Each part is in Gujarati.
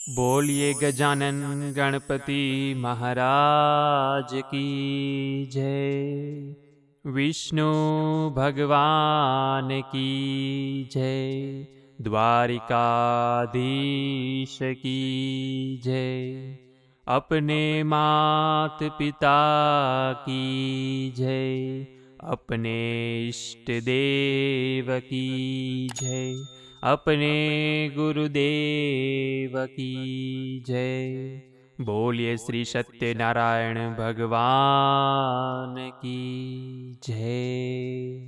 बोलिए गजानन गणपति महाराज की जय। विष्णु भगवान की जय। द्वारिकाधीश की जय। अपने मात पिता की जय। अपने इष्ट देव की जय। अपने गुरुदेव की जय। बोलिए श्री सत्यनारायण भगवान की जय।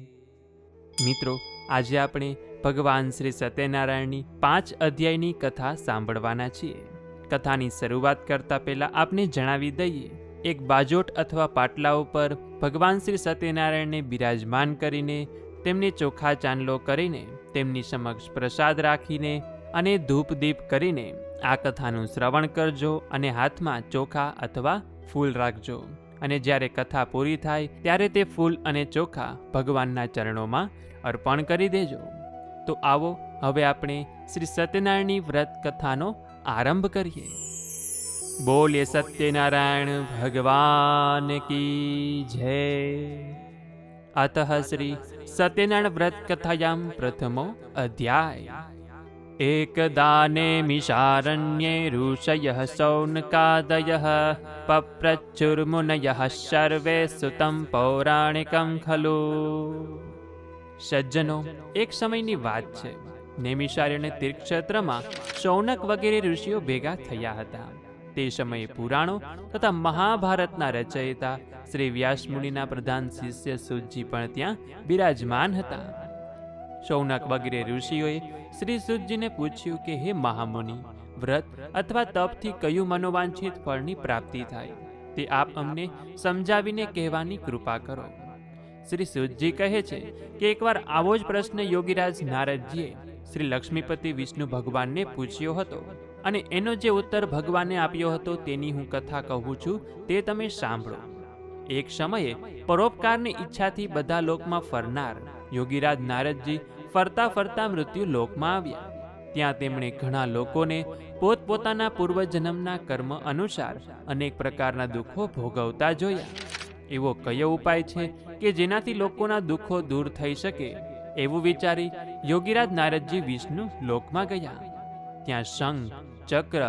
મિત્રો, આજે આપણે ભગવાન શ્રી સત્યનારાયણની 5 અધ્યાયની કથા સાંભળવાના છીએ. કથાની શરૂઆત કરતા પહેલા આપને જણાવી દઈએ, એક બાજોટ અથવા પાટલા ઉપર ભગવાન શ્રી સત્યનારાયણને બિરાજમાન કરીને, તેમને ચોખા ચાંદલો કરીને, તેમની સમક્ષ પ્રસાદ રાખીને અને ધૂપ દીપ કરીને આ કથાનું શ્રવણ કરજો અને હાથમાં ચોખા અથવા ફૂલ રાખજો. અને જ્યારે કથા પૂરી થાય ત્યારે તે ફૂલ અને ચોખા ભગવાનના ચરણોમાં અર્પણ કરી દેજો. તો આવો હવે આપણે શ્રી સત્યનારાયણની વ્રત કથાનો આરંભ કરીએ. બોલીએ સત્યનારાયણ ભગવાન કી જય. અતઃ શ્રી સત્યનારાયણ વ્રત કથાયામ પ્રથમો અધ્યાય. એકદાને મિશારણ્યે ઋષયઃ સૌનકાદયઃ પપ્રચ્છુર્મુનયઃ સર્વે સુતં પૌરાણિકં ખલુ. સજ્જનો, એક સમયની વાત છે. નૈમિષારણ્ય તીર્થક્ષેત્રમાં શૌનક વગેરે ઋષિઓ ભેગા થયા હતા. તે સમયે પુરાણો તથા મહાભારતના રચયિતા શ્રી વ્યાસમુનિના પ્રધાન શિષ્ય સુતજી પણ ત્યાં બિરાજમાન હતા. શૌનક વગેરે ઋષિઓએ શ્રી સુતજીને પૂછ્યું કે હે મહામુનિ, વ્રત અથવા તપથી કયું મનોવાંછિત ફળની પ્રાપ્તિ થાય તે આપ અમને સમજાવીને કહેવાની કૃપા કરો. શ્રી સુતજી કહે છે કે એકવાર આવો જ પ્રશ્ન યોગીરાજ નારદજીએ શ્રી લક્ષ્મીપતિ વિષ્ણુ ભગવાનને પૂછ્યો હતો અને એનો જે ઉત્તર ભગવાને આપ્યો હતો તેની હું કથા કહું છું, તે તમે સાંભળો. એક સમયે પરોપકારની ઈચ્છાથી બધા લોકમાં ફરનાર યોગીરાજ નારદજી ફરતા ફરતા મૃત્યુ લોકમાં આવ્યા. ત્યાં તેમણે ઘણા લોકોને પોતપોતાના પૂર્વજન્મના કર્મ અનુસાર અનેક પ્રકારના દુઃખો ભોગવતા જોયા. એવો કયો ઉપાય છે કે જેનાથી લોકોના દુઃખો દૂર થઈ શકે, એવું વિચારી યોગીરાજ નારદજી વિષ્ણુ લોકમાં ગયા. ત્યાં શંખ, ચક્ર,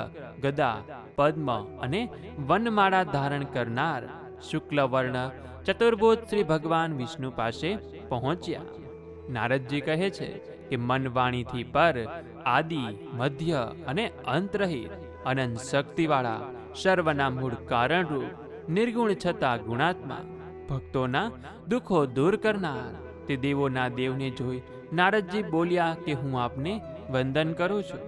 ગદા, પદ્મ અને વનમાળા ધારણ કરનાર શુક્લવર્ણ ચતુર્ભુજ શ્રી ભગવાન વિષ્ણુ પાસે પહોંચ્યા. નારદજી કહે છે કે મન વાણીથી પર, આદિ, મધ્ય અને અંતરહિત, અનંત શક્તિવાળા, સર્વના મૂળ કારણરૂપ, નિર્ગુણ છતાં ગુણાત્મા, ભક્તોના દુઃખો દૂર કરનાર તે દેવોના દેવને જોઈ નારદજી બોલ્યા કે હું આપને વંદન કરું છું.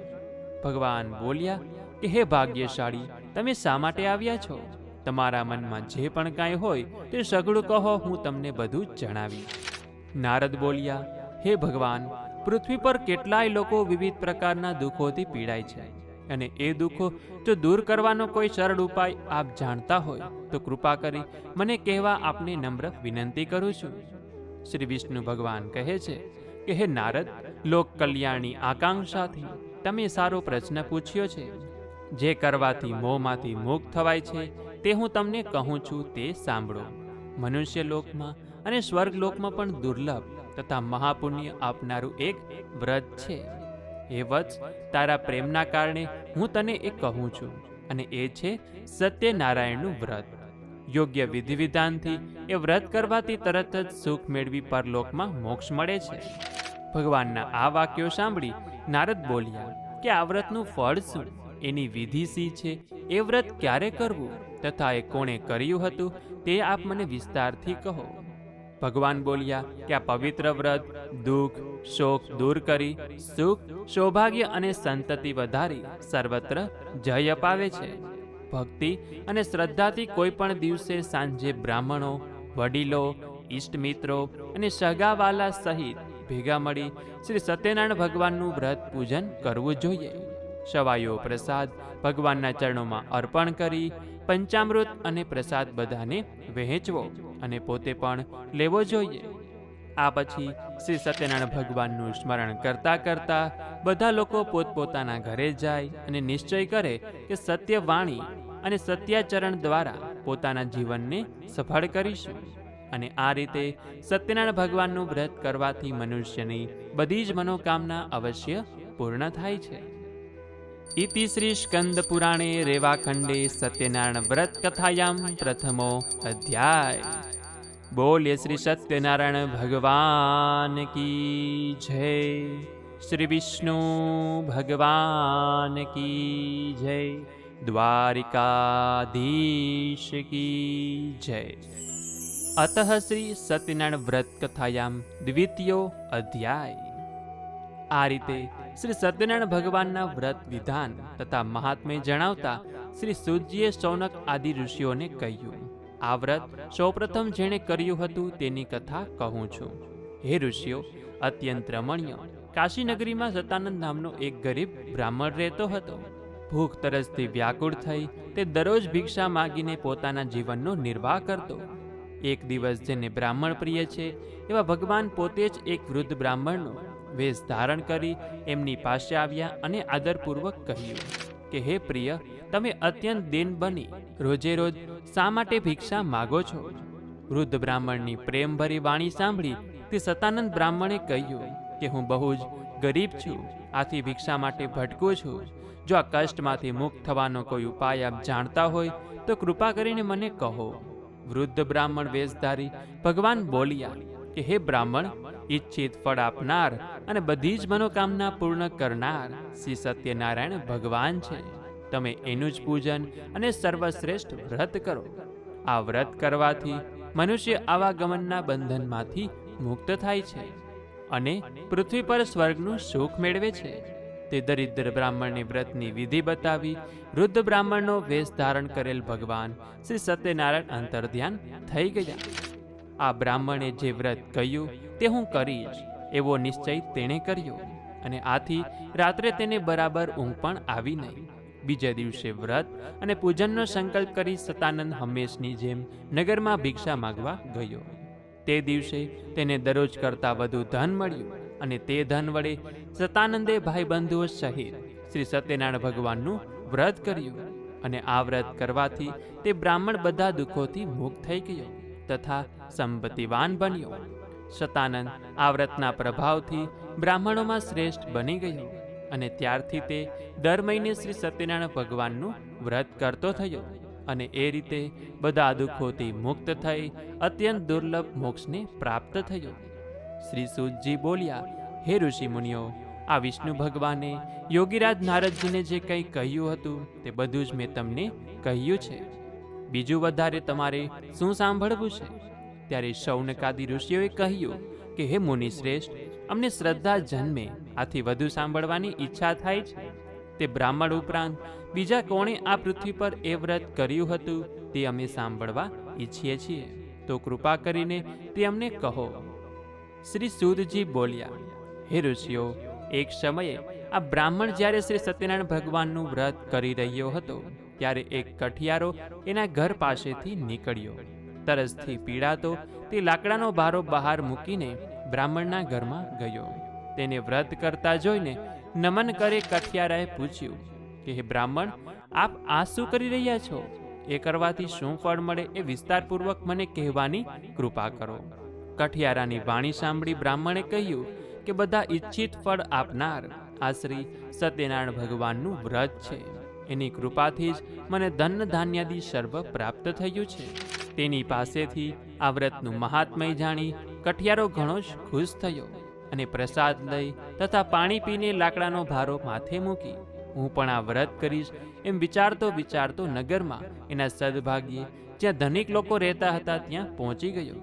ભગવાન બોલ્યા કે હે ભાગ્યશાળી, તમે શા માટે આવ્યા છો? તમારા મનમાં જે પણ કાંઈ હોય તે સઘળું કહો, હું તમને બધું જણાવીશ. નારદ બોલ્યા, હે ભગવાન, પૃથ્વી પર કેટલાય લોકો વિવિધ પ્રકારના દુઃખોથી પીડાય છે અને એ દુઃખો જો દૂર કરવાનો કોઈ સરળ ઉપાય આપ જાણતા હોય તો કૃપા કરી મને કહેવા આપને નમ્ર વિનંતી કરું છું. શ્રી વિષ્ણુ ભગવાન કહે છે કે હે નારદ, લોક કલ્યાણની આકાંક્ષાથી તમે સારો પ્રશ્ન પૂછ્યો છે. જે કરવાથી મોહમાંથી મુક્ત થવાય છે તે હું તમને કહું છું, તે સાંભળો. મનુષ્ય લોકમાં અને સ્વર્ગ લોકમાં પણ દુર્લભ તથા મહાપુણ્ય આપનારું એક વ્રત છે. એ વત્સ, તારા પ્રેમના કારણે હું તને એ કહું છું, અને એ છે સત્યનારાયણનું વ્રત. યોગ્ય વિધિ વિધાનથી એ વ્રત કરવાથી તરત જ સુખ મેળવી પરલોકમાં મોક્ષ મળે છે. ભગવાનના આ વાક્યો સાંભળી નારદ બોલ્યા કે આ વ્રતનું ફળ શું, એની વિધિ શી છે, એ વ્રત ક્યારે કરવું તથા એ કોણે કર્યું હતું તે આપ મને વિસ્તારથી કહો. ભગવાન બોલ્યા કે આ પવિત્ર વ્રત દુઃખ શોક દૂર કરી સુખ, સૌભાગ્ય અને સંતતિ વધારી સર્વત્ર જય અપાવે છે. ભક્તિ અને શ્રદ્ધાથી કોઈ પણ દિવસે સાંજે બ્રાહ્મણો, વડીલો, ઇષ્ટમિત્રો અને સગાવાલા સહિત ભેગા મળી શ્રી સત્યનારાયણ ભગવાનનું વ્રત પૂજન કરવું જોઈએ. સવાયો પ્રસાદ ભગવાનના ચરણોમાં અર્પણ કરી પંચામૃત અને પ્રસાદ બધાને વહેંચવો અને પોતે પણ લેવો જોઈએ. આ પછી શ્રી સત્યનારાયણ ભગવાનનું સ્મરણ કરતા કરતા બધા લોકો પોતપોતાના ઘરે જાય અને નિશ્ચય કરે કે સત્યવાણી અને સત્યાચરણ દ્વારા પોતાના જીવનને સફળ કરીશું. અને આ રીતે સત્યનારાયણ ભગવાનનું વ્રત કરવાથી મનુષ્યની બધી જ મનોકામના અવશ્ય પૂર્ણ થાય છે. ઇતિ શ્રી સ્કંદ પુરાણે રેવાખંડે સત્યનારાયણ વ્રત કથાયામ પ્રથમો અધ્યાય. બોલ્ય શ્રી સત્યનારાયણ ભગવાન કી જય. શ્રી વિષ્ણુ ભગવાન કી જય. દ્વારિકાધીશ કી જય. અતઃ શ્રી સત્યનારાયણ વ્રત કથાયામ દ્વિતીયો અધ્યાય. આ રીતે શ્રી સત્યનારાયણ ભગવાનના વ્રત વિધાન તથા મહાત્મ્ય જણાવતા શ્રી સૂતજીએ શૌનક આદિ ઋષિઓને કહ્યું, આ વ્રત સૌપ્રથમ જેણે કર્યું હતું તેની કથા કહું છું. હે ઋષિઓ, અત્યંત રમણીય કાશીનગરીમાં સતાનંદ નામનો એક ગરીબ બ્રાહ્મણ રહેતો હતો. ભૂખ તરસથી વ્યાકુળ થઈ તે દરરોજ ભિક્ષા માગીને પોતાના જીવનનો નિર્વાહ કરતો. એક દિવસ જેને બ્રાહ્મણ પ્રિય છે એવા ભગવાન પોતે જ એક વૃદ્ધ બ્રાહ્મણનો વેશ ધારણ કરી એમની પાસે આવ્યા અને આદરપૂર્વક કહ્યું કે હે પ્રિય, તમે અત્યંત દીન બની રોજે રોજ શા માટે ભિક્ષા માગો છો? વૃદ્ધ બ્રાહ્મણની પ્રેમભરી વાણી સાંભળી તે સતાનંદ બ્રાહ્મણે કહ્યું કે હું બહુ જ ગરીબ છું, આથી ભિક્ષા માટે ભટકું છું. જો આ કષ્ટમાંથી મુક્ત થવાનો કોઈ ઉપાય આપ જાણતા હોય તો કૃપા કરીને મને કહો. વૃદ્ધ બ્રાહ્મણ વેશધારી ભગવાન બોલ્યા કે હે બ્રાહ્મણ, ઈચ્છિત ફળ આપનાર અને બધી જ મનોકામના પૂર્ણ કરનાર શ્રી સત્યનારાયણ ભગવાન છે. તમે એનું જ પૂજન અને સર્વશ્રેષ્ઠ વ્રત કરો. આ વ્રત કરવાથી મનુષ્ય આવાગમનના બંધનમાંથી મુક્ત થાય છે અને પૃથ્વી પર સ્વર્ગનું સુખ મેળવે છે. તે દરિદ્ર બ્રાહ્મણને વ્રતની વિધિ બતાવી વૃદ્ધ બ્રાહ્મણનો વેશ ધારણ કરેલ ભગવાન શ્રી સત્યનારાયણ અંતર્ધ્યાન થઈ ગયા. આ બ્રાહ્મણે જે વ્રત કહ્યું તે હું કરીશ એવો નિશ્ચય તેણે કર્યો અને આથી રાત્રે તેને બરાબર ઊંઘ પણ આવી નહીં. બીજા દિવસે વ્રત અને પૂજનનો સંકલ્પ કરી સતાનંદ હંમેશની જેમ નગરમાં ભિક્ષા માગવા ગયો. તે દિવસે તેને દરરોજ કરતાં વધુ ધન મળ્યું અને તે ધન વડે સતાનંદે ભાઈબંધુઓ સહિત શ્રી સત્યનારાયણ ભગવાનનું વ્રત કર્યું અને આ વ્રત કરવાથી તે બ્રાહ્મણ બધા દુઃખોથી મુક્ત થઈ ગયો તથા સંપત્તિવાન બન્યો. સતાનંદ આ વ્રતના પ્રભાવથી બ્રાહ્મણોમાં શ્રેષ્ઠ બની ગયો અને ત્યારથી તે દર મહિને શ્રી સત્યનારાયણ ભગવાનનું વ્રત કરતો થયો અને એ રીતે બધા દુઃખોથી મુક્ત થઈ અત્યંત દુર્લભ મોક્ષને પ્રાપ્ત થયો. શ્રી સૂતજી બોલ્યા, હે ઋષિ મુનિઓ, આ વિષ્ણુ ભગવાને યોગીરાજ નારદજીને જે કંઈ કહ્યું હતું તે બધું જ મેં તમને કહ્યું છે. બીજું વધારે તમારે શું સાંભળવું છે? ત્યારે શૌનકાદિ ઋષિઓએ કહ્યું કે હે મુનિ શ્રેષ્ઠ, અમને શ્રદ્ધા જન્મે આથી વધુ સાંભળવાની ઈચ્છા થાય છે. તે બ્રાહ્મણ ઉપરાંત બીજા કોણે આ પૃથ્વી પર એ વ્રત કર્યું હતું તે અમે સાંભળવા ઈચ્છીએ છીએ, તો કૃપા કરીને તે અમને કહો. શ્રી સૂતજી બોલ્યા, હે ઋષિઓ, એક સમયે આ બ્રાહ્મણ જ્યારે શ્રી સત્યનારાયણ ભગવાનનું વ્રત કરી રહ્યો હતો ત્યારે એક કઠિયારો એના ઘર પાસેથી નીકળ્યો. તરસથી પીડાતો તે લાકડાનો ભારો બહાર મૂકીને બ્રાહ્મણના ઘરમાં ગયો. તેને વ્રત કરતા જોઈને નમન કરે કઠિયારાએ પૂછ્યું કે હે બ્રાહ્મણ, આપ આ શું કરી રહ્યા છો? એ કરવાથી શું ફળ મળે એ વિસ્તારપૂર્વક મને કહેવાની કૃપા કરો. કઠિયારાની વાણી સાંભળી બ્રાહ્મણે કહ્યું કે બધા ઈચ્છિત ફળ આપનાર આ શ્રી સત્યનારાયણ ભગવાનનું વ્રત છે. એની કૃપાથી જ મને ધન ધાન્યાદિ સર્વ પ્રાપ્ત થયું છે. તેની પાસેથી આ વ્રતનું મહાત્મય જાણી કઠિયારો ઘણો જ ખુશ થયો અને પ્રસાદ લઈ તથા પાણી પીને લાકડાનો ભારો માથે મૂકી હું પણ આ વ્રત કરીશ એમ વિચારતો વિચારતો નગરમાં એના સદભાગ્યે જ્યાં ધનિક લોકો રહેતા હતા ત્યાં પહોંચી ગયો.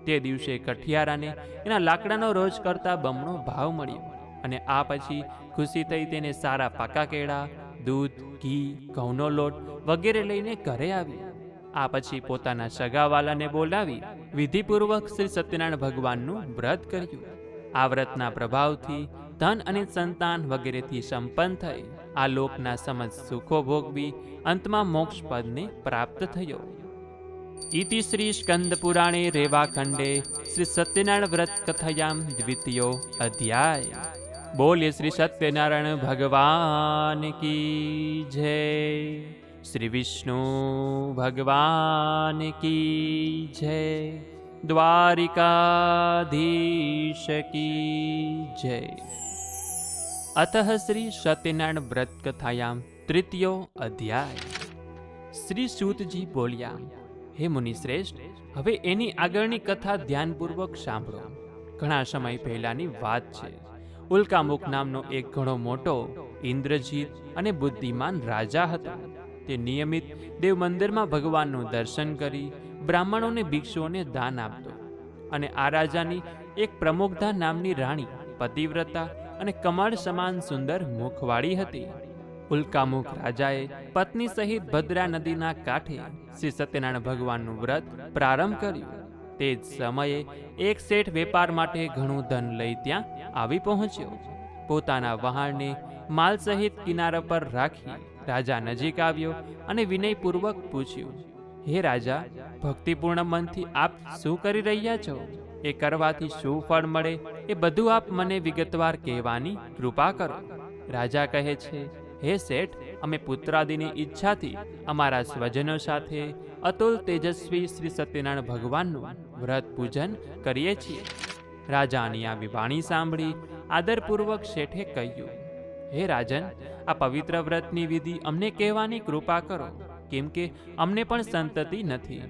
તે દિવસે કઠિયારાને એના લાકડાનો રોજ કરતા બમણો ભાવ મળ્યો અને આ પછી ખુશી થઈ તેને સારા પાકા કેળા, દૂધ, ઘી, ઘઉંનો લોટ વગેરે લઈને ઘરે આવી. આ પછી પોતાના સગાવાલાને બોલાવી વિધિપૂર્વક શ્રી સત્યનારાયણ ભગવાનનું વ્રત કર્યું. આ વ્રતના પ્રભાવથી ધન અને સંતાન વગેરેથી સંપન્ન થઈ આ લોકના સમસ્ત સુખો ભોગવી અંતમાં મોક્ષ પદને પ્રાપ્ત થયો. इति श्री स्कंद पुराणे रेवाखंडे श्री सत्यनारायण व्रत कथायाम द्वितीयो अध्याय। बोलिए श्री सत्यनारायण भगवान की जय। श्री विष्णु भगवान की जय। द्वारिकाधीश की जय। अतः श्री सत्यनारायण व्रत कथायाम तृतीयो अध्याय। श्री सूतजी बोल्या, हे मुनिश्रेષ્ठ, હવે એની આગળની કથા ધ્યાનપૂર્વક સાંભળો. ઘણા સમય પહેલાની વાત છે. ઉલ્કામુખ નામનો એક ઘણો મોટો ઇન્દ્રજીત અને બુદ્ધિમાન રાજા હતો. તે નિયમિત દેવ મંદિરમાં ભગવાનનું દર્શન કરી બ્રાહ્મણોને ભિક્ષુઓને દાન આપતો. અને આ રાજાની એક પ્રમુખધા નામની રાણી પતિવ્રતા અને કમળ સમાન સુંદર મુખવાળી હતી. ઉલ્કામુખ રાજાએ પત્ની સહિત ભદ્રા નદીના કાંઠે શ્રી સત્યનારાયણ ભગવાનનું વ્રત પ્રારંભ કર્યું. તે જ સમયે એક શેઠ વેપાર માટે ઘણું ધન લઈ ત્યાં આવી પહોંચ્યો. પોતાના વહાણને માલ સહિત કિનારા પર રાખી રાજા નજીક આવ્યો અને વિનયપૂર્વક પૂછ્યું, હે રાજા, ભક્તિપૂર્ણ મનથી આપ શું કરી રહ્યા છો? એ કરવાથી શું ફળ મળે એ બધું આપ મને વિગતવાર કહેવાની કૃપા કરો. રાજા કહે છે, હે શેઠ, અમે પુત્રાદિની ઈચ્છાથી અમારા સ્વજનો સાથે અતુલ તેજસ્વી શ્રી સત્યનારાયણ ભગવાનનું વ્રત પૂજન કરીએ છીએ. રાજાની આ વાણી સાંભળી આદરપૂર્વક શેઠે કહ્યું, હે રાજન, આ પવિત્ર વ્રતની વિધિ અમને કહેવાની કૃપા કરો, કેમ કે અમને પણ સંતતિ નથી.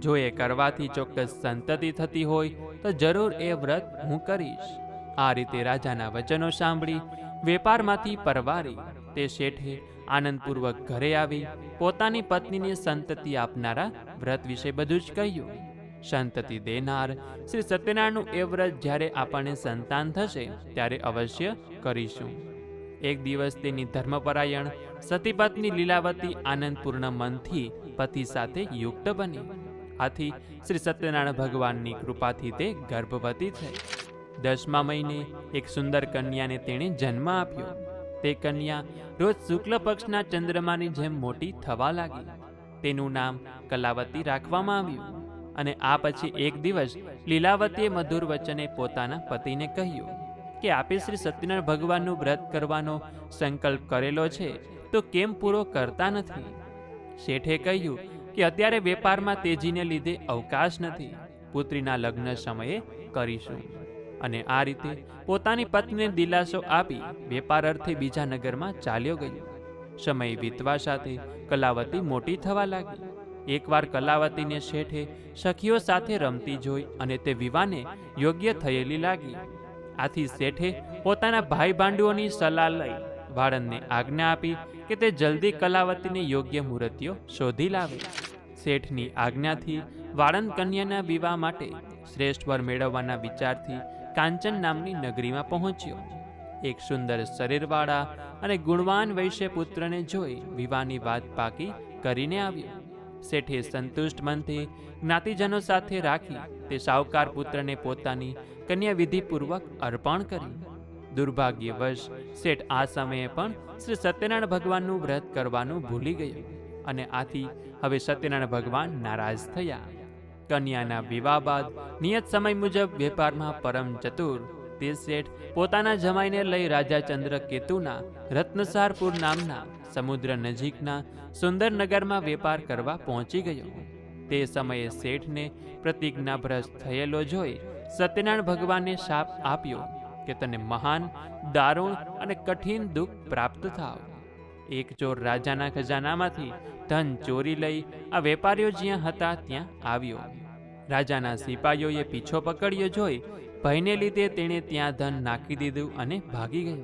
જો એ કરવાથી ચોક્કસ સંતતિ થતી હોય તો જરૂર એ વ્રત હું કરીશ. આ રીતે રાજાના વચનો સાંભળી વેપારમાંથી પરવારી તે શેઠે આનંદપૂર્વક ઘરે આવી પોતાની પત્નીને સંતતિ આપનારા વ્રત વિશે બધું જ કહ્યું. સંતતિ દેનાર શ્રી સત્યનારાયણનું એ વ્રત જ્યારે આપણને સંતાન થશે ત્યારે અવશ્ય કરીશું. એક દિવસ તેની ધર્મપરાયણ સતીપત્ની લીલાવતી આનંદપૂર્ણ મનથી પતિ સાથે યુક્ત બની. આથી શ્રી સત્યનારાયણ ભગવાનની કૃપાથી તે ગર્ભવતી થઈ. 10મા મહિને એક સુંદર કન્યાને તેણે જન્મ આપ્યો. તે કન્યા રોજ શુક્લ પક્ષના ચંદ્રમાની જેમ મોટી થવા લાગી. તેનું નામ કલાવતી રાખવામાં આવ્યું. અને આ પછી એક દિવસ લીલાવતીએ મધુર વચને પોતાના પતિને કહ્યું કે આપે શ્રી સત્યનારાયણ ભગવાનનું વ્રત કરવાનો સંકલ્પ કરેલો છે તો કેમ પૂરો કરતા નથી? શેઠે કહ્યું કે અત્યારે વેપારમાં તેજીને લીધે અવકાશ નથી, પુત્રીના લગ્ન સમયે કરીશું. અને આ રીતે પોતાની પત્નીને દિલાસો આપી વેપાર અર્થે બીજા નગરમાં ચાલ્યો ગયો. સમય વીતવા સાથે કલાવતી મોટી થવા લાગી. એકવાર કલાવતીને શેઠે સખીઓ સાથે રમતી જોઈ અને તે વિવાહને યોગ્ય થયેલી લાગી. આથી શેઠે પોતાના ભાઈ ભાંડુઓની સલાહ લઈ વાળંદને આજ્ઞા આપી કે તે જલ્દી કલાવતીને યોગ્ય મૂર્તિઓ શોધી લાવે. શેઠની આજ્ઞાથી વાળંદ કન્યાના વિવાહ માટે શ્રેષ્ઠ વર મેળવવાના વિચારથી કાંચન નામની નગરીમાં પહોંચ્યો. એક સુંદર શરીરવાળા અને ગુણવાન વૈશ્ય પુત્રને જોઈ વિવાહની વાત પાકી કરીને આવ્યો. શેઠે સંતુષ્ટ મનથી જ્ઞાતિજનો સાથે રાખી તે સાવકાર પુત્રને પોતાની કન્યા વિધિપૂર્વક અર્પણ કરી. દુર્ભાગ્યવશ શેઠ આ સમયે પણ શ્રી સત્યનારાયણ ભગવાનનું વ્રત કરવાનું ભૂલી ગયો અને આથી હવે સત્યનારાયણ ભગવાન નારાજ થયા. કન્યાના વિવાહ બાદ નિયત સમય મુજબ વેપારમાં પરમ ચતુર તે શેઠ પોતાના જમાઈને લઈ રાજા ચંદ્રકેતુના રત્નસારપુર નામના સમુદ્ર નજીકના સુંદર નગરમાં વેપાર કરવા પહોંચી ગયો. તે સમયે શેઠને પ્રતિજ્ઞાભ્રષ્ટ થયેલો જોઈ સત્યનારાયણ ભગવાને શાપ આપ્યો કે તને મહાન, દારૂણ અને કઠિન દુઃખ પ્રાપ્ત થાવ. એક ચોર રાજાના ખજાનામાંથી ધન ચોરી લઈ આ વેપારીઓ જ્યાં હતા ત્યાં આવ્યો. રાજાના સિપાહીઓએ પીછો પકડ્યો જોઈ ભયને લીધે તેણે ત્યાં ધન નાખી દીધું અને ભાગી ગયો.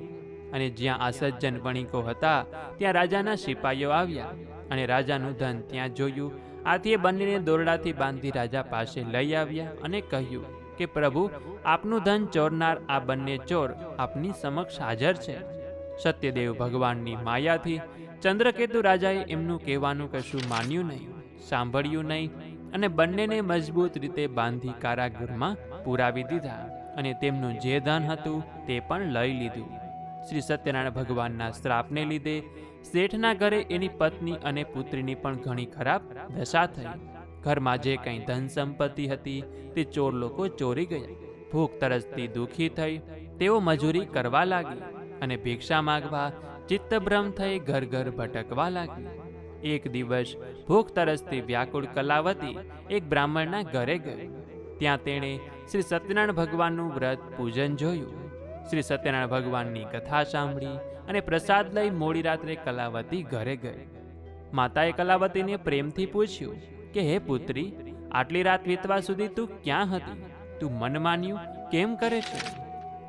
અને જ્યાં આ સજ્જન વણિકો હતા ત્યાં રાજાના સિપાહીઓ આવ્યા અને રાજાનું ધન ત્યાં જોયું. આથી એ બંનેને દોરડાથી બાંધી રાજા પાસે લઈ આવ્યા અને કહ્યું કે પ્રભુ, આપનું ધન ચોરનાર આ બંને ચોર આપની સમક્ષ હાજર છે. સત્યદેવ ભગવાનની માયાથી ચંદ્રકેતુ રાજાએ એમનું કહેવાનું કશું માન્યું નહીં, સાંભળ્યું નહીં અને બંનેને મજબૂત રીતે બાંધી કારાગૃહમાં પુરાવી દીધા અને તેમનું જે ધન હતું તે પણ લઈ લીધું. શ્રી સત્યનારાયણ ભગવાનના શ્રાપને લીધે શેઠના ઘરે એની પત્ની અને પુત્રીની પણ ઘણી ખરાબ દશા થઈ. ઘરમાં જે કંઈ ધન સંપત્તિ હતી તે ચોર લોકો ચોરી ગયા. ભૂખ તરસથી દુઃખી થઈ તેઓ મજૂરી કરવા લાગી અને ભિક્ષા માંગવા ચિત્તભ્રમ થઈ ઘર ઘર ભટકવા લાગી. એક દિવસ ભૂખ તરસથી વ્યાકુળ કલાવતી એક બ્રાહ્મણના ઘરે ગઈ. ત્યાં તેણે શ્રી સત્યનારાયણ ભગવાનનું વ્રત પૂજન જોયું. શ્રી સત્યનારાયણ ભગવાનની કથા સાંભળી અને પ્રસાદ લઈ મોડી રાત્રે કલાવતી ઘરે ગઈ. માતાએ કલાવતીને પ્રેમથી પૂછ્યું કે હે પુત્રી, આટલી રાત વીતવા સુધી તું ક્યાં હતી? તું મન માન્યું કેમ કરે છે?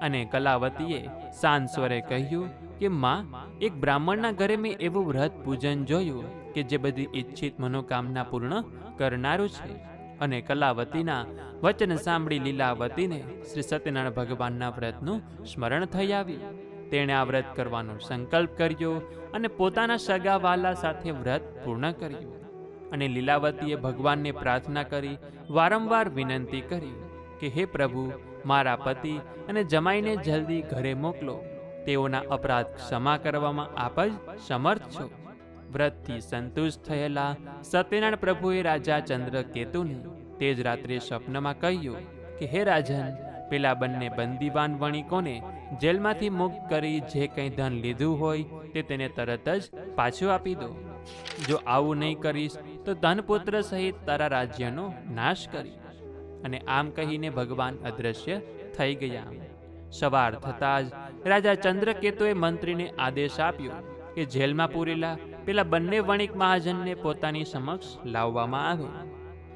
અને કલાવતીએ શાંત સ્વરે કહ્યું કે માં, એક બ્રાહ્મણના ઘરે મેં એવું વ્રત પૂજન જોયું કે જે બધી ઈચ્છિત મનોકામના પૂર્ણ કરનારું છે. અને કલાવતીના વચન સાંભળી લીલાવતીને શ્રી સત્યનારાયણ ભગવાનના વ્રતનું સ્મરણ થઈ આવ્યું. તેણે આ વ્રત કરવાનો સંકલ્પ કર્યો અને પોતાના સગા વાલા સાથે વ્રત પૂર્ણ કર્યું. અને લીલાવતીએ ભગવાનને પ્રાર્થના કરી વારંવાર વિનંતી કરી કે હે પ્રભુ, મારા પતિ અને જમાઈને જલ્દી ઘરે મોકલો. તેઓના અપરાધ ક્ષમા કરવામાં આપ જ સમર્થ છો. વ્રતથી સંતુષ્ટ થયેલા સત્યનારાયણ પ્રભુએ રાજા ચંદ્રકેતુને તે જ રાત્રે સ્વપ્નમાં કહ્યું કે હે રાજન, પેલા બંને બંદીવાન વણિકોને જેલમાંથી મુક્ત કરી જે કંઈ ધન લીધું હોય તે તેને તરત જ પાછું આપી દો. જો આવું નહીં કરીશ તો ધનપુત્ર સહિત તારા રાજ્યનો નાશ કરીશ. અને આમ કહીને ભગવાન અદૃશ્ય થઈ ગયા. સવાર થતાં જ રાજા ચંદ્રકેતુએ મંત્રીને આદેશ આપ્યો કે જેલમાં પૂરેલા પેલા બંને વણિક મહાજનને પોતાની સમક્ષ લાવવામાં આવે.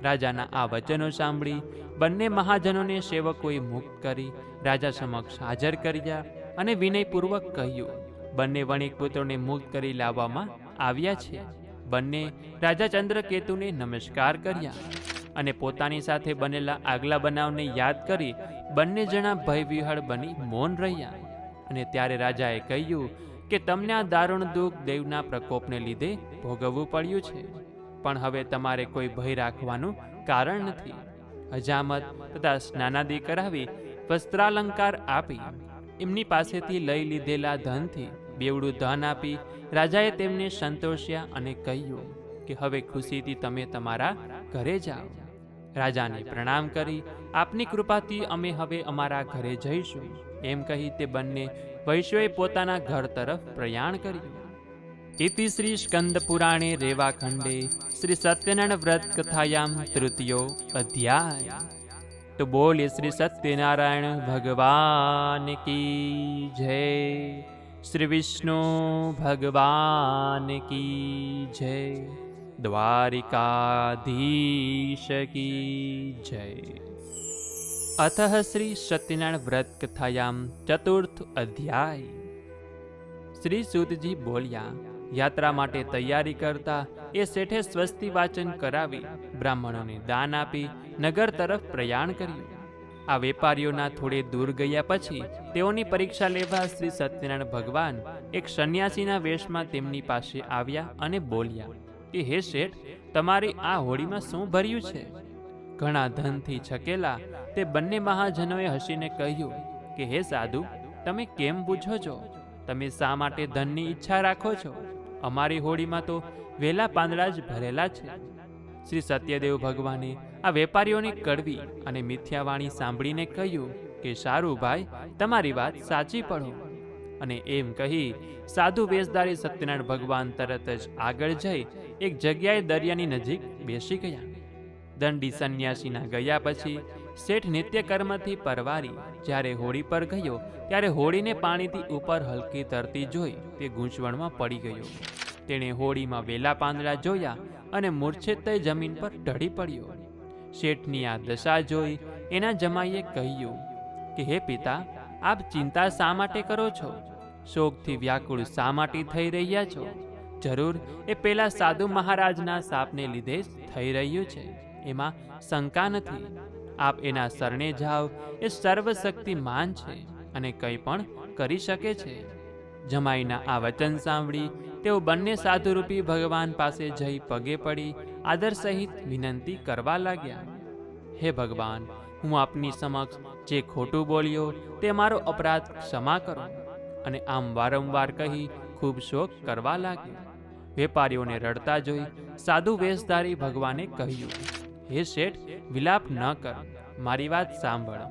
રાજાના આ વચનો સાંભળી બંને મહાજનોને સેવકોએ મુક્ત કરી રાજા સમક્ષ હાજર કર્યા અને વિનયપૂર્વક કહ્યું, બંને વણિક પુત્રોને મુક્ત કરી લાવવામાં આવ્યા છે. બંને રાજા ચંદ્રકેતુને નમસ્કાર કર્યા અને પોતાની સાથે બનેલા આગલા બનાવને યાદ કરી બંને જણા ભયવિહળ બની મૌન રહ્યા. અને ત્યારે રાજાએ કહ્યું કે તમને આ દારૂણ દુઃખ દેવના પ્રકોપને લીધે ભોગવવું પડ્યું છે, પણ હવે તમારે કોઈ ભય રાખવાનું કારણ નથી. હજામત તથા સ્નાનાદિ કરાવી વસ્ત્રાલંકાર આપી એમની પાસેથી લઈ લીધેલા ધનથી બેવડું ધન આપી રાજાએ તેમને સંતોષ્યા અને કહ્યું કે હવે ખુશીથી તમે તમારા ઘરે જાઓ. રાજાને પ્રણામ કરી આપની કૃપાથી અમે હવે અમારા ઘરે જઈશું એમ કહી તે બંને વૈશ્યોએ પોતાના ઘર તરફ પ્રયાણ કર્યું. ઇતિ શ્રી સ્કંદ પુરાણે રેવાખંડે શ્રી સત્યનારાયણ વ્રત કથાયામ તૃતીયો અધ્યાય. તો બોલે શ્રી સત્યનારાયણ ભગવાન કી જય. શ્રી વિષ્ણુ ભગવાન કી જય. દ્વારિકાધીશ કી જય. અતઃ શ્રી સત્યનારાયણ વ્રત કથાયામ ચતુર્થ અધ્યાય. શ્રી સૂતજી બોલ્યા, યાત્રા માટે તૈયારી કરતા એ શેઠે સ્વસ્તિ વાચન કરાવી બ્રાહ્મણોને દાન આપી નગર તરફ પ્રયાણ કર્યું. આ વેપારીઓના થોડે દૂર ગયા પછી તેઓની પરીક્ષા લેવા શ્રી સત્યનારાયણ ભગવાન એક સંન્યાસીના વેશમાં તેમની પાસે આવ્યા અને બોલ્યા કે હે શેઠ, તમારી આ હોડીમાં શું ભર્યું છે? ઘણા ધનથી છકેલા તે બંને મહાજનોએ હસીને કહ્યું કે હે સાધુ, તમે કેમ પૂછો છો? તમે શા માટે ધનની ઈચ્છા રાખો છો? અમારી હોડીમાં તો વેલા પાંદડા જ ભરેલા છે. શ્રી સત્યદેવ ભગવાને આ વેપારીઓની કડવી અને મિથ્યાવાણી સાંભળીને કહ્યું કે સારું ભાઈ, તમારી વાત સાચી પડો. અને એમ કહી સાધુ વેશધારી સત્યનારાયણ ભગવાન તરત જ આગળ જઈ એક જગ્યાએ દરિયાની નજીક બેસી ગયા. દંડી સંન્યાસીના ગયા પછી શેઠ નિત્ય કર્મથી પરવારી જ્યારે હોડી પર ગયો ત્યારે હોડીને પાણીથી ઉપર હલકી તરતી જોઈ તે ગૂંચવણમાં પડી ગયો. તેણે હોડીમાં વેલા પાંદડા જોયા અને મૂર્છિત થઈ જમીન પર ઢળી પડ્યો. શેઠની આ દશા જોઈ એના જમાઈએ કહ્યું કે હે પિતા, આપ ચિંતા શા માટે કરો છો? શોકથી વ્યાકુળ શા માટે થઈ રહ્યા છો? જરૂર એ પેલા સાધુ મહારાજના શાપને લીધે જ થઈ રહ્યું છે, એમાં શંકા નથી. આપ એના શરણે જાઓ, એ સર્વશક્તિમાન છે અને કંઈ પણ કરી શકે છે. જમાઈના આ વચન સાંભળી તેઓ બંને સાધુરૂપી ભગવાન પાસે જઈ પગે પડી આદર સહિત વિનંતી કરવા લાગ્યા. હે ભગવાન, હું આપની સમક્ષ જે ખોટું બોલ્યો તે મારો અપરાધ ક્ષમા કરો. અને આમ વારંવાર કહી ખૂબ શોક કરવા લાગ્યો. વેપારીઓને રડતા જોઈ સાધુ વેશધારી ભગવાને કહ્યું હે શેઠ, વિલાપ ન કર, મારી વાત સાંભળ.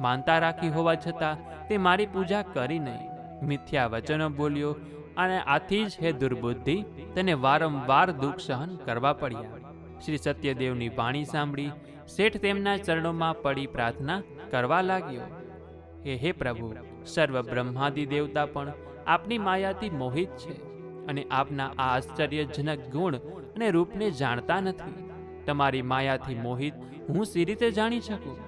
માનતા રાખી હોવા છતાં તે મારી પૂજા કરી નહીં, મિથ્યા વચનો બોલ્યો, અને આથી જ હે દુર્બુદ્ધિ, તેને વારંવાર દુઃખ સહન કરવા પડ્યા. શ્રી સત્યદેવની વાણી સાંભળી શેઠ તેમના ચરણોમાં પડી પ્રાર્થના કરવા લાગ્યો. હે પ્રભુ, સર્વ બ્રહ્માદિ દેવતા પણ આપની માયાથી મોહિત છે અને આપના આ આશ્ચર્યજનક ગુણ અને રૂપને જાણતા નથી. તમારી માયાથી મોહિત હું સી રીતે જાણી શકું?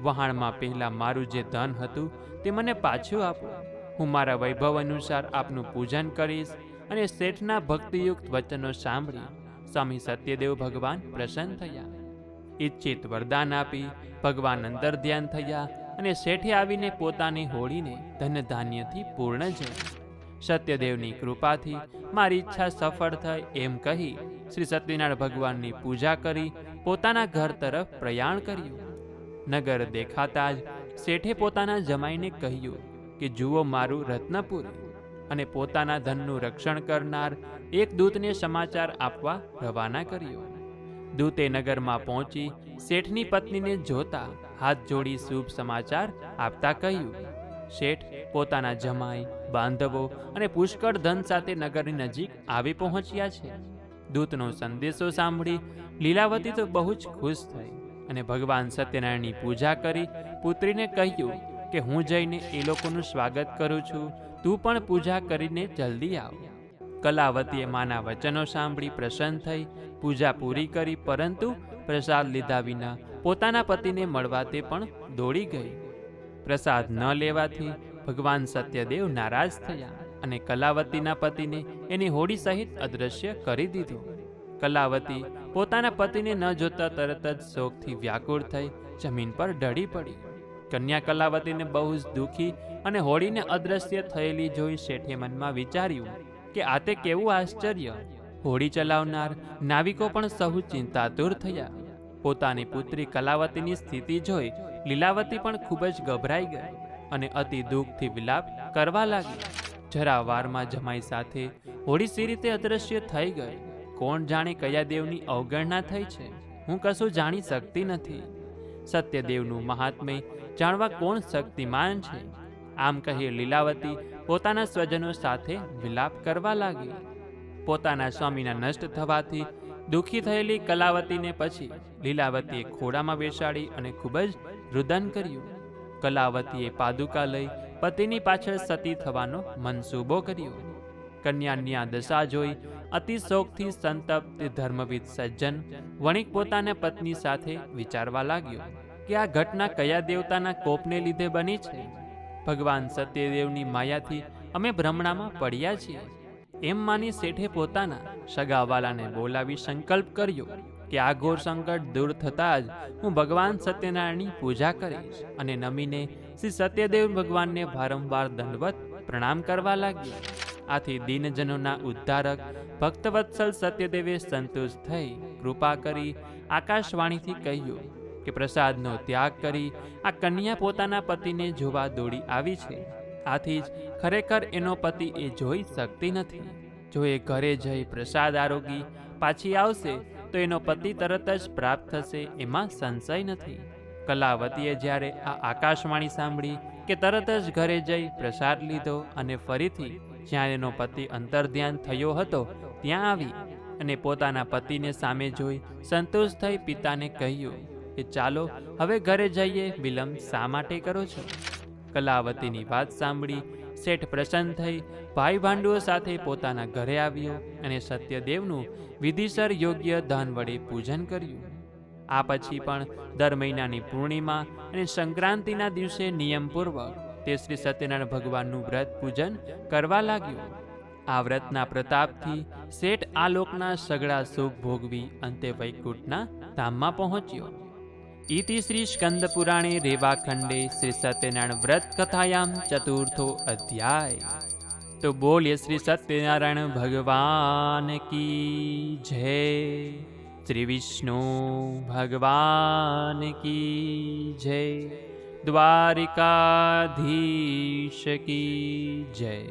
વહાણમાં પહેલા મારું જે ધન હતું તે મને પાછું આપો. હું મારા વૈભવ અનુસાર આપનું પૂજન કરીશ. અને શેઠના ભક્તિયુક્ત વચનો સાંભળી સ્વામી સત્યદેવ ભગવાન પ્રસન્ન થયા. ઈચ્છિત વરદાન આપી ભગવાન અંતર ધ્યાન થયા અને શેઠે આવીને પોતાની હોડીને ધન ધાન્યથી પૂર્ણ જોઈ. સત્યદેવની કૃપાથી મારી ઈચ્છા સફળ થઈ એમ કહી શ્રી સત્યનારાયણ ભગવાનની પૂજા કરી પોતાના ઘર તરફ પ્રયાણ કર્યું. નગર દેખાતા જ શેઠે પોતાના જમાઈને કહ્યું કે જુઓ મારું રત્નપુર. અને પોતાના ધનનું રક્ષણ કરનાર એક દૂતને સમાચાર આપવા રવાના કર્યો. દૂતે નગરમાં પહોંચી શેઠની પત્નીને જોતા હાથ જોડી શુભ સમાચાર આપતા કહ્યું, શેઠ પોતાના જમાઈ, બાંધવો અને પુષ્કળ ધન સાથે નગરની નજીક આવી પહોંચ્યા છે. દૂતનો સંદેશો સાંભળી લીલાવતી તો બહુ જ ખુશ થઈ અને ભગવાન સત્યનારાયણની પૂજા કરી પુત્રીને કહ્યું કે હું જઈને એ લોકોનું સ્વાગત કરું છું, તું પણ પૂજા કરીને જલ્દી આવ. કલાવતીએ માના વચનો સાંભળી પ્રસન્ન થઈ પૂજા પૂરી કરી, પરંતુ પ્રસાદ લીધા વિના પોતાના પતિને મળવા તે પણ દોડી ગઈ. પ્રસાદ ન લેવાથી ભગવાન સત્યદેવ નારાજ થયા અને કલાવતીના પતિને એની હોડી સહિત અદૃશ્ય કરી દીધો. કલાવતી પોતાના પતિને ન જોતા તરત જ શોકથી વ્યાકુળ થઈ જમીન પર ઢળી પડી. કન્યા કલાવતીને બહુ જ દુઃખી અને હોડીને અદૃશ્ય થયેલી જોઈ શેઠે મનમાં વિચાર્યું કે આ તે કેવું આશ્ચર્ય! હોડી ચલાવનાર નાવિકો પણ સહુ ચિંતાતુર થયા. પોતાની પુત્રી કલાવતીની સ્થિતિ જોઈ લીલાવતી પણ ખૂબ જ ગભરાઈ ગઈ અને અતિ દુઃખથી વિલાપ કરવા લાગી. જરા વારમાં જમાઈ સાથે હોડી સી રીતે અદૃશ્ય થઈ ગઈ? કોણ જાણે કયા દેવની અવગણના થઈ છે? હું કશું જાણી શકતી નથી. સત્યદેવનું મહાત્મ્ય જાણવા કોણ શક્તિમાન છે? આમ કહી લીલાવતી પોતાના સ્વજનો સાથે વિલાપ કરવા લાગી. પોતાના સ્વામીના નષ્ટ થવાથી દુઃખી થયેલી કલાવતીને પછી લીલાવતીએ ખોડામાં બેસાડી અને ખૂબ જ રુદન કર્યું. કલાવતીએ પાદુકા લઈ પતિની પાછળ સતી થવાનો મનસૂબો કર્યો. કન્યાની આ દશા જોઈ અતિ શોકથી સંતપ્ત ધર્મવિદ સજ્જન વણિક પોતાના પત્ની સાથે વિચારવા લાગ્યો કે આ ઘટના કયા દેવતાના કોપને લીધે બની છે. ભગવાન સત્યદેવની માયાથી અમે ભ્રમણામાં પડ્યા છીએ. એમ માની શેઠે પોતાના સગાવાલાને બોલાવી સંકલ્પ કર્યો કે આ ઘોર સંકટ દૂર થતાં જ હું ભગવાન સત્યનારાયણની પૂજા કરીશ અને નમીને શ્રી સત્યદેવ ભગવાનને વારંવાર દંડવત પ્રણામ કરવા લાગ્યો. આથી દીનજનોના ઉદ્ધારક ભક્તવત્સલ સત્યદેવે સંતુષ્ટ થઈ કૃપા કરી આકાશવાણીથી કહ્યું કે પ્રસાદનો ત્યાગ કરી આ કન્યા પોતાના પતિને જોવા દોડી આવી છે. આથી જ ખરેખર એનો પતિ એ જોઈ શકતી નથી. જો એ ઘરે જઈ પ્રસાદ આરોગી પાછી આવશે તો એનો પતિ તરત જ પ્રાપ્ત થશે, એમાં સંશય નથી. કલાવતીએ જ્યારે આ આકાશવાણી સાંભળી કે તરત જ ઘરે જઈ પ્રસાદ લીધો અને ફરીથી જ્યાં એનો પતિ અંતર્ધ્યાન થયો હતો ત્યાં આવી અને પોતાના પતિને સામે જોઈ સંતોષ થઈ પિતાને કહ્યું કે ચાલો હવે ઘરે જઈએ, વિલંબ શા માટે કરો છો? કલાવતીની વાત સાંભળી શેઠ પ્રસન્ન થઈ ભાઈ ભાંડુઓ સાથે પોતાના ઘરે આવ્યો અને સત્યદેવનું વિધિસર યોગ્ય દાન વડે પૂજન કર્યું. આ પછી પણ દર મહિનાની પૂર્ણિમા અને સંક્રાંતિના દિવસે નિયમપૂર્વક તે શ્રી સત્યનારાયણ ભગવાનનું વ્રત પૂજન કરવા લાગ્યો. આ વ્રતના પ્રતાપથી શેઠ આ લોકના સગળા સુખ ભોગવી અંતે વૈકુંઠના ધામમાં પહોંચ્યો. इति श्री स्कंद पुराणे रेवाखंडे श्री सत्यनारायण व्रत कथायाम चतुर्थो अध्याय। तो बोलिए श्री सत्यनारायण भगवान की जय, श्री विष्णु भगवान की जय, द्वारिकाधीश की जय।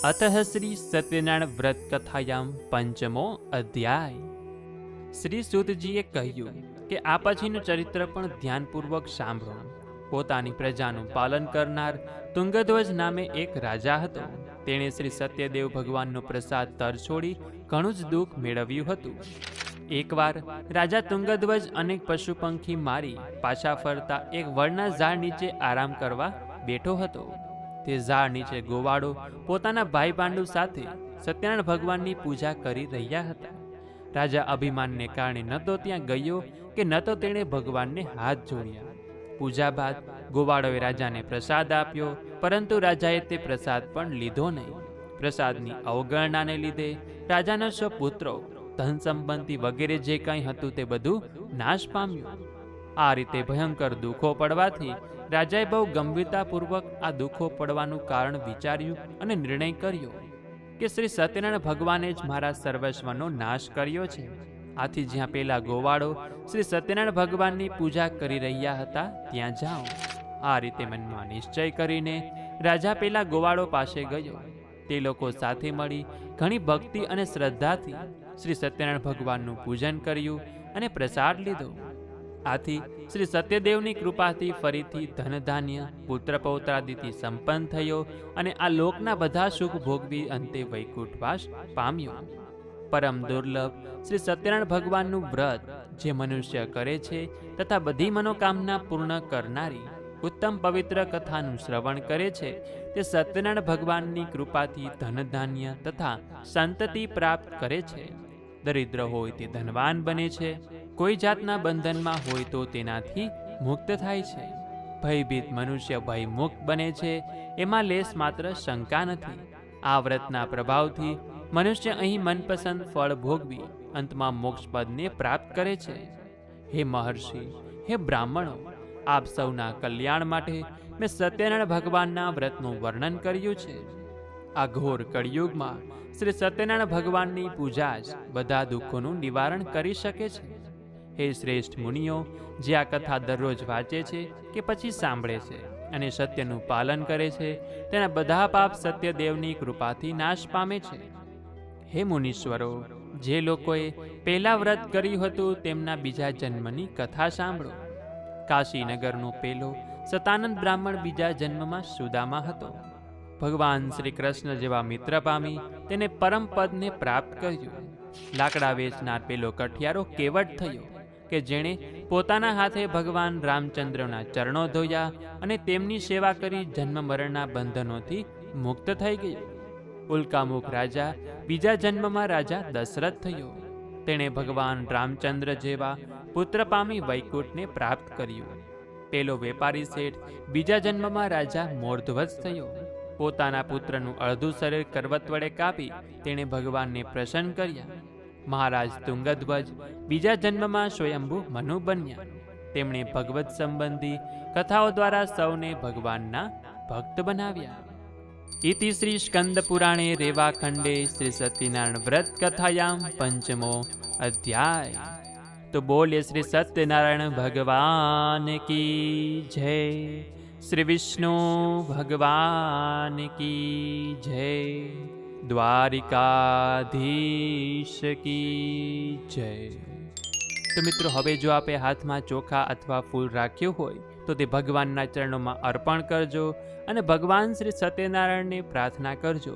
अतः श्री सत्यनारायण व्रत कथायाम पंचमो अध्याय। श्री सूतजीए કહ્યું કે આ પછીનું ચરિત્ર પણ ધ્યાનપૂર્વક સાંભળો. પોતાની પ્રજાનું પાલન કરનાર તુંગધ્વજ નામે એક રાજા હતો. તેણે શ્રી સત્યદેવ ભગવાનનો પ્રસાદ તર છોડી ઘણું જ દુઃખ મેળવ્યું હતું. એકવાર રાજા તુંગધ્વજ અનેક પશુ પંખી મારી પાછા ફરતા એક વડના ઝાડ નીચે આરામ કરવા બેઠો હતો. તે ઝાડ નીચે ગોવાળો પોતાના ભાઈ પાંડુ સાથે સત્યનારાયણ ભગવાનની પૂજા કરી રહ્યા હતા. રાજા અભિમાનને કારણે ન તો ત્યાં ગયો કે ન તો તેણે ભગવાનને હાથ જોડ્યા. પૂજા બાદ ગોવાળોએ રાજાને પ્રસાદ આપ્યો, પરંતુ રાજાએ તે પ્રસાદ પણ લીધો નહીં. પ્રસાદની અવગણનાને લીધે રાજાના સૌ પુત્રો, ધન સંપત્તિ વગેરે જે કંઈ હતું તે બધું નાશ પામ્યું. આ રીતે ભયંકર દુઃખો પડવાથી રાજાએ બહુ ગંભીરતાપૂર્વક આ દુઃખો પડવાનું કારણ વિચાર્યું અને નિર્ણય કર્યો કે શ્રી સત્યનારાયણ ભગવાને જ મારા સર્વસ્વનો નાશ કર્યો છે. આથી જ્યાં પેલા ગોવાળો શ્રી સત્યનારાયણ ભગવાનની પૂજા કરી રહ્યા હતા ત્યાં જાઓ. આ રીતે મનમાં નિશ્ચય કરીને રાજા પેલા ગોવાળો પાસે ગયો. તે લોકો સાથે મળી ઘણી ભક્તિ અને શ્રદ્ધાથી શ્રી સત્યનારાયણ ભગવાનનું પૂજન કર્યું અને પ્રસાદ લીધો. આથી શ્રી સત્યદેવની કૃપાથી ફરીથી ધન ધાન્ય પુત્ર પૌત્રાદિથી સંપન્ન થયો અને આ લોકના બધા સુખ ભોગવી અંતે વૈકુંઠવાસ પામ્યો. પરમ દુર્લભ શ્રી સત્યનારાયણ ભગવાનનું વ્રત જે મનુષ્ય કરે છે તથા બધી મનોકામના પૂર્ણ કરનારી ઉત્તમ પવિત્ર કથાનું શ્રવણ કરે છે તે સત્યનારાયણ ભગવાનની કૃપાથી ધન ધાન્ય તથા સંતતિ પ્રાપ્ત કરે છે. દરિદ્ર હોય તે ધનવાન બને છે, કોઈ જાતના બંધનમાં હોય તો તેનાથી મુક્ત થાય છે. ભયભીત મનુષ્ય ભયમુક્ત બને છે, એમાં લેશ માત્ર શંકા નથી. આ વ્રતના પ્રભાવથી મનુષ્ય અહીં મનપસંદ ફળ ભોગવી અંતમાં મોક્ષ પદને પ્રાપ્ત કરે છે. હે મહર્ષિ, હે બ્રાહ્મણો, આપ સૌના કલ્યાણ માટે મેં સત્યનારાયણ ભગવાનના વ્રતનું વર્ણન કર્યું છે. આ ઘોર કળિયુગમાં શ્રી સત્યનારાયણ ભગવાનની પૂજા જ બધા દુઃખોનું નિવારણ કરી શકે છે. હે શ્રેષ્ઠ મુનિઓ, જે આ કથા દરરોજ વાંચે છે કે પછી સાંભળે છે અને સત્યનું પાલન કરે છે, તેના બધા પાપ સત્યદેવની કૃપાથી નાશ પામે છે. હે મુનીશ્વરો, જે લોકોએ પહેલા વ્રત કર્યું હતું તેમના બીજા જન્મની કથા સાંભળો. કાશીનગરનો પેલો સતાનંદ બ્રાહ્મણ બીજા જન્મમાં સુદામા હતો. ભગવાન શ્રી કૃષ્ણ જેવા મિત્ર પામી તેને પરમ પદને પ્રાપ્ત કર્યું. લાકડા વેચનાર પેલો કઠિયારો કેવટ થયો કે જેણે પોતાના હાથે ભગવાન રામચંદ્રના ચરણો ધોયા અને તેમની સેવા કરી જન્મ મરણના બંધનોથી મુક્ત થઈ ગયો. ઉલ્કામુખ રાજા બીજા જન્મમાં રાજા દશરથ થયો. તેણે ભગવાન રામચંદ્ર જેવા પુત્ર પામી વૈકુંઠને પ્રાપ્ત કર્યું. પેલો વેપારી શેઠ બીજા જન્મમાં રાજા મોર્ધવજ થયો. પોતાના પુત્રનું અડધું શરીર કરવત વડે કાપી તેણે ભગવાનને પ્રસન્ન કર્યા. મહારાજ તુંગધ્વજ બીજા જન્મમાં સ્વયંભૂ મનુ બન્યા. તેમણે ભગવત સંબંધી કથાઓ દ્વારા સૌને ભગવાનના ભક્ત બનાવ્યા. ઇતિ શ્રી સ્કંદ પુરાણે રેવાખંડે શ્રી સત્યનારાયણ વ્રત કથાયામ પંચમો અધ્યાય. તો બોલે શ્રી સત્યનારાયણ ભગવાન કી જય. શ્રી વિષ્ણુ ભગવાન કી જય. દ્વારિકાધીશ કી જય. તો મિત્રો, હવે જો આપે હાથમાં ચોખા અથવા ફૂલ રાખ્યું હોય તો તે ભગવાનના ચરણોમાં અર્પણ કરજો અને ભગવાન શ્રી સત્યનારાયણને પ્રાર્થના કરજો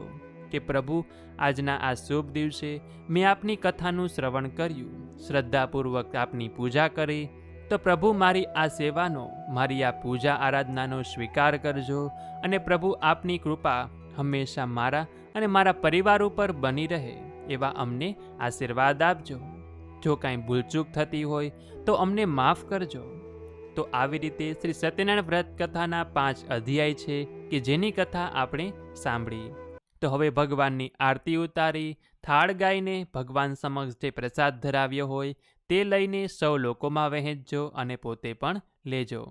કે પ્રભુ, આજના આ શુભ દિવસે મેં આપની કથાનું શ્રવણ કર્યું, શ્રદ્ધાપૂર્વક આપની પૂજા કરી, તો પ્રભુ મારી આ સેવાનો, મારી આ પૂજા આરાધનાનો સ્વીકાર કરજો અને પ્રભુ આપની કૃપા હંમેશા મારા અને મારા પરિવાર ઉપર બની રહે એવા અમને આશીર્વાદ આપજો. જો કાંઈ ભૂલચૂક થતી હોય તો અમને માફ કરજો. તો આવી રીતે શ્રી સત્યનારાયણ વ્રત કથાના 5 અધ્યાય છે કે જેની કથા આપણે સાંભળી. તો હવે ભગવાનની આરતી ઉતારી થાળ ગાઈને ભગવાન સમક્ષ જે પ્રસાદ ધરાવ્યો હોય તે લઈને સૌ લોકોમાં વહેંચજો અને પોતે પણ લેજો.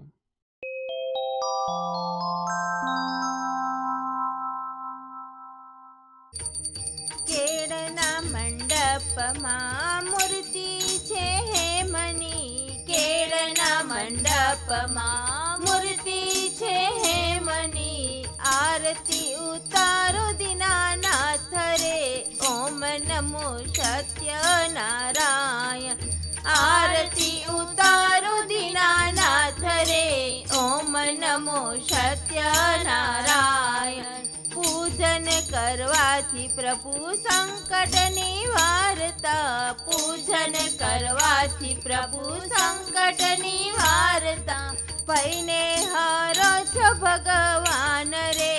કેળના મંડપમાં મૂર્તિ છે હે મની, કેળના મંડપમાં મૂર્તિ છે હે મની. આરતી ઉતારો દીનાનાથ રે, ઓમ નમો સત્યનારાયણ આરતી ઉતારું દીનાનાથ રે ઓમ નમો સત્યનારાયણ પૂજન કરવાથી પ્રભુ સંકટ નિવારતા પૂજન કરવાથી પ્રભુ સંકટ નિવારતા પૈને હરો છો ભગવાન રે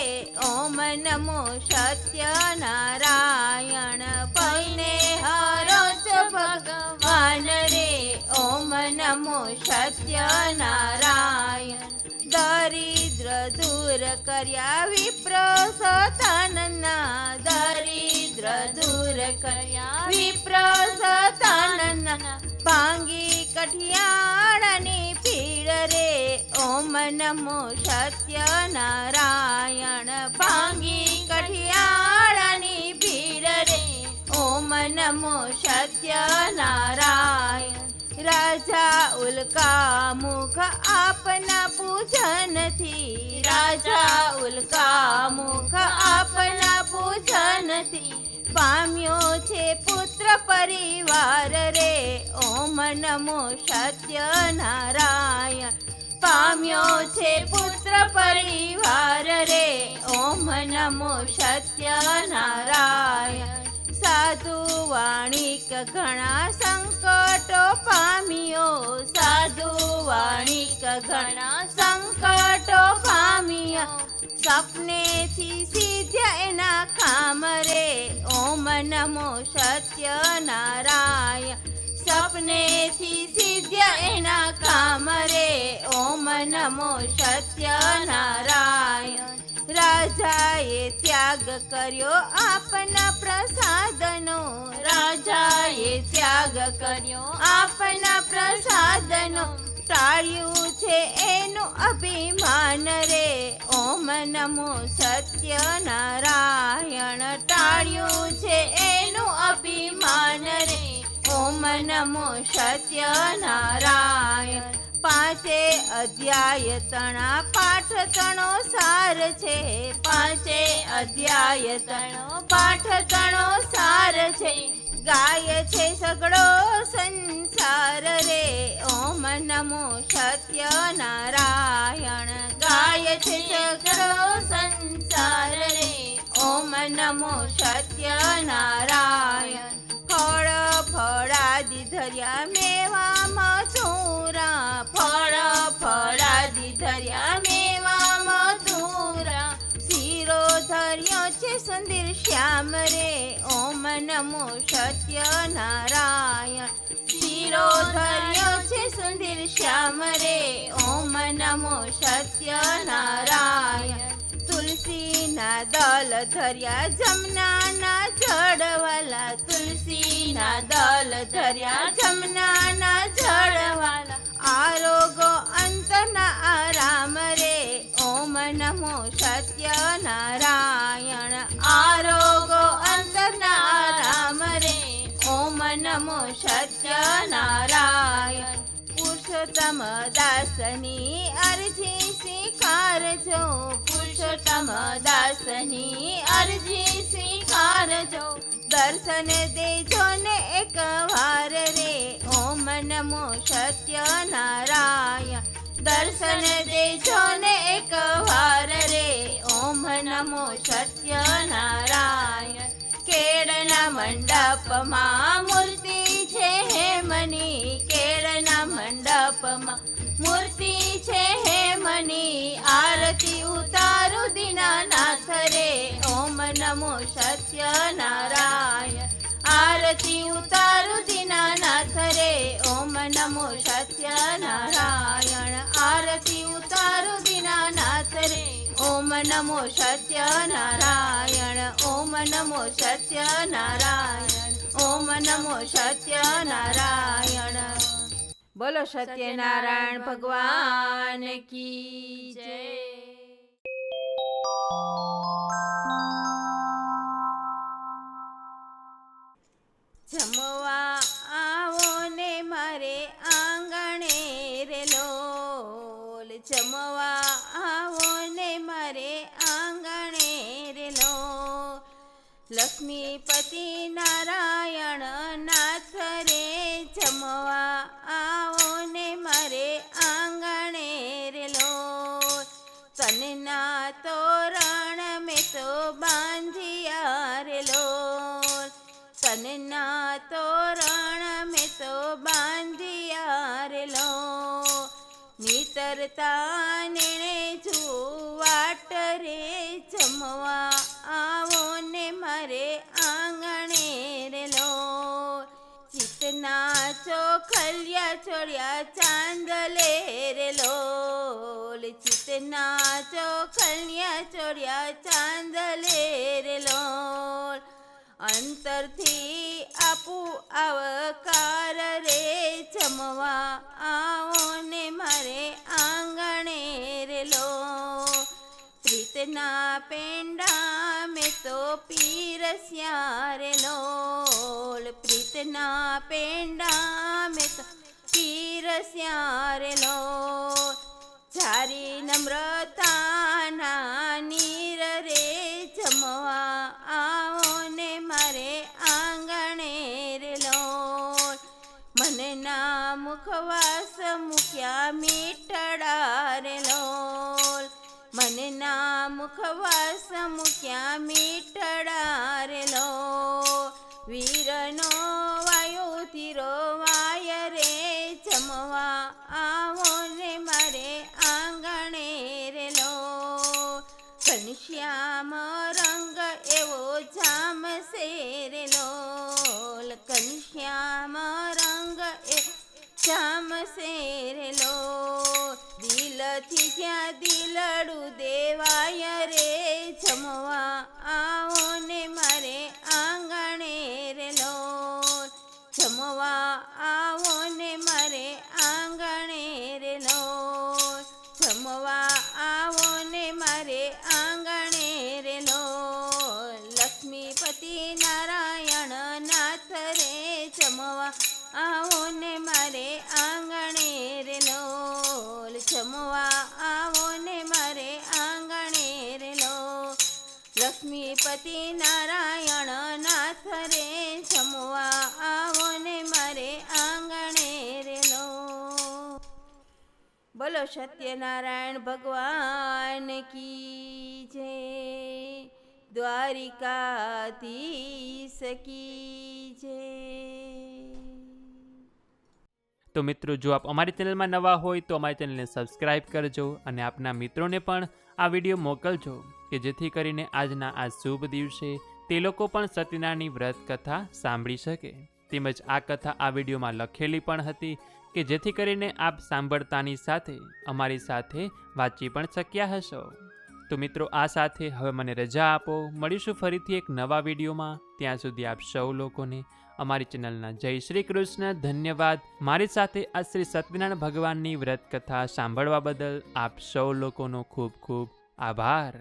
ઓમ નમો સત્યનારાયણ પૈને હરો છો ભગવાન રે ઓમ નમો સત્યનારાયણ દરિદ્ર દૂર કર્યા વિપ્ર સતાનના દરિદ્ર દૂર કર્યા વિપ્ર સતાનના ભાંગી કઠિયાળની પીડ રે ઓમ નમો સત્યનારાયણ ભાંગી કઠિયાળની પીડ રે ઓમ નમો સત્યનારાયણ રાજા ઉલ્કા મુખ આપના પૂજનથી રાજા ઉલ્કા મુખ આપના પૂજનથી પામ્યો છે પુત્ર પરિવાર રે ઓમ નમો સત્યનારાયણ પામ્યો છે પુત્ર પરિવાર રે ઓમ નમો સત્યનારાયણ સાધુ વાણિક ઘણા સંકટો પામ્યો સાધુ વાણિક ઘણા સંકટો પામ્યા સપનેથી સિદ્ધ્યા એના કામ રે ઓમ નમો સત્યનારાયણ સપનેથી સિદ્ધ્યા એના કામ રે ઓમ નમો સત્યનારાયણ રાજાએ ત્યાગ કર્યો આપના પ્રસાદનો રાજાએ ત્યાગ કર્યો આપના પ્રસાદનો ટાળ્યું છે એનું અભિમાન રે ઓમ નમો સત્યનારાયણ ટાળ્યું છે એનું અભિમાન રે ઓમ નમો સત્યનારાયણ પાંચે અધ્યાય તણા પાઠ તણો સાર છે પાંચે અધ્યાય તણો પાઠ તણો સાર છે ગાય છે સગળો સંસાર રે ઓમ નમો સત્યનારાયણ ગાય છે સગળો સંસાર રે ઓમ નમો સત્યનારાયણ ફળ ફળાદિ ધર્યા મેવા મથુરા ફળ ફળાદિ ધર્યા મેવા મથુરા શીરો ધર્યો છે સુંદર શ્યામ રે ઓમ નમો સત્યનારાયણ શીરો ધર્યો છે સુંદર શ્યામ રે ઓમ નમો સત્યનારાયણ તુલસીના દલ ધર્યા જમનાના જળવાલા તુલસીના દલ ધર્યા જમનાના જળવાલા આરોગો અંતના આરામ રે ઓમ નમો સત્યનારાયણ આરોગો અંતના આરામ રે ઓમ નમો સત્યનારાયણ પુરુષોત્તમ દાસની અરજી સ્વીકારજો પુરુષોત્તમ દાસની અરજી સ્વીકારજો દર્શન દેજો ને એક વાર રે ઓમ નમો સત્યનારાયણ દર્શન દેજો ને એક વાર રે ઓમ નમો સત્યનારાયણ કેળના મંડપમાં મૂર્તિ છે હેમની કેળના મંડપમાં મૂર્તિ છે હેમની આરતી ઉતારું દીનાનાથ રે ઓમ નમો સત્યનારાયણ આરતી ઉતારું દીનાનાથ રે ઓમ નમો સત્યનારાયણ આરતી ઉતારું દીનાનાથ રે ઓમ નમો સત્યનારાયણ ઓમ નમો સત્યનારાયણ ઓમ નમો સત્યનારાયણ બોલો સત્યનારાયણ ભગવાન કી જય જમવા આવો ને મારે આંગણે રે લોલ જમવા આવો ને મારે આંગણે રે લોલ લક્ષ્મીપતિ નારાયણ નાથ રે જમવા આવો ને મારે આંગણે રે લોલ. તનના તોરણ મેં તો બાંધિયા રે લોલ. તનના તોરણ મેં તો બાંધિયા રે લોલ. નીતરતા નેણે જુવાટ રે જમવા આવો ને મારે આંગણે રે લોલ. ચિતના ચોખલિયા ચોળ્યા ચાંદલે રે લોલ. ચિતના ચોખલિયા ચોળ્યા ચાંદલે રે લોલ. અંતરથી આપું આવકાર રે જમવા આવો ને મારે આંગણે રે લોલ. પ્રીતના પેંડા મેં તો પીરસ્યા રે લોલ. પ્રીતના પેંડા મેં તો પીરસ્યા રે લોલ. જારી નમ્રતાના નીર રે જમવા આવો ને મારે આંગણે રે લોલ. મનના મુખવાસ મૂક્યા મીઠડા રે લોલ. મનના મુખવાસ મૂક્યા મીઠડા રે લોલ. વીરનો વાયો ધીરો વાય રે જમવા આવો ને મારે આંગણે રે લોલ. ઘનશ્યામ રંગ એવો જામશે રે લોલ. ઘનશ્યામ રંગ એ જામશે રે લોલ. દિલથી જ્યાં દિલડું દેવાય રે જમવા આવો ને મારે આંગણે રે લોલ. જમવા આવો ને મારે આંગણે રે લોલ. જમવા આવો ને મારે આંગણે રે લોલ. લક્ષ્મીપતિ નારાયણ નાથ રે જમવા આવો ને મારે આંગણે રે લોલ. જમવા આવો ને મારે આંગણે રે લોલ. લક્ષ્મીપતિ નારાયણ નાથ રે જમવા આવો ને મારે આંગણે રે લોલ. બોલો સત્યનારાયણ ભગવાન કી જય. દ્વારિકાધીશ કી જય. તો મિત્રો, જો આપ અમારી ચેનલમાં નવા હોય તો અમારી ચેનલને સબસ્ક્રાઈબ કરજો અને આપના મિત્રોને પણ આ વિડીયો મોકલજો કે જેથી કરીને આજના આ શુભ દિવસે તે લોકો પણ સત્યનારાયણની વ્રત કથા સાંભળી શકે. તેમજ આ કથા આ વિડીયોમાં લખેલી પણ હતી કે જેથી કરીને આપ સાંભળતાની સાથે અમારી સાથે વાંચી પણ શક્યા હશો. તો મિત્રો, આ સાથે હવે મને રજા આપો. મળીશું ફરીથી એક નવા વિડીયોમાં. ત્યાં સુધી આપ સૌ લોકોને અમારી ચેનલના જય શ્રી કૃષ્ણ. ધન્યવાદ. મારી સાથે આ શ્રી સત્યનારાયણ ભગવાનની વ્રત કથા સાંભળવા બદલ આપ સૌ લોકોનો ખૂબ ખૂબ આભાર.